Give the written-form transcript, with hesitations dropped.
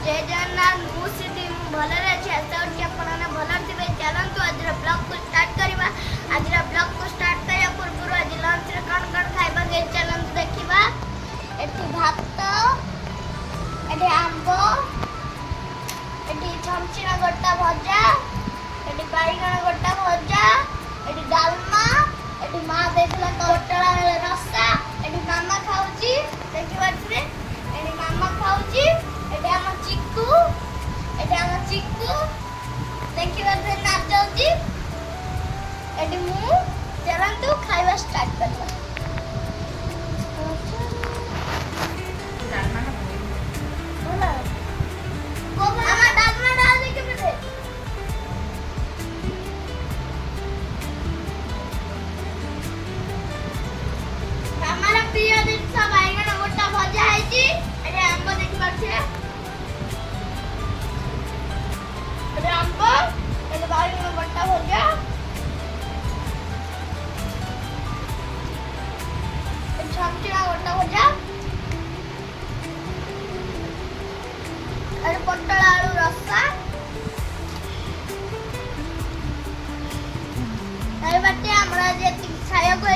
जय जगन्नाथ मुझे भलरे अच्छे आशा करछि आपन भलर थिबे। चलंतु आज ब्लॉग को स्टार्ट करबा। आज ब्लॉग को स्टार्ट करया पूर्व आज लंच रे कौन कौन खाइबा के चलंतु देखिबा। एठी भात, एठी आंबो, एठी छमचिना गोटा भजा, एठी बाईगण गोटा भजा, एठी डालमा, एठी मां देखला कोटला रस्सा, एठी मामा खाउची देखिबा रे, एठी मामा खाउची, एठी हम चिक्कू, एठी हम चिक्कू देखिबा रे नाचौची, एठी मु चलंतु खाइबा स्टार्ट करबा। प्रिय जिनस बैगण गोटा भजा है आंब देखी पारे आंब बैगण गोटा भजा छमचिना गोटा भजा पटल आलू रसा बाटे हमरा जे खाया को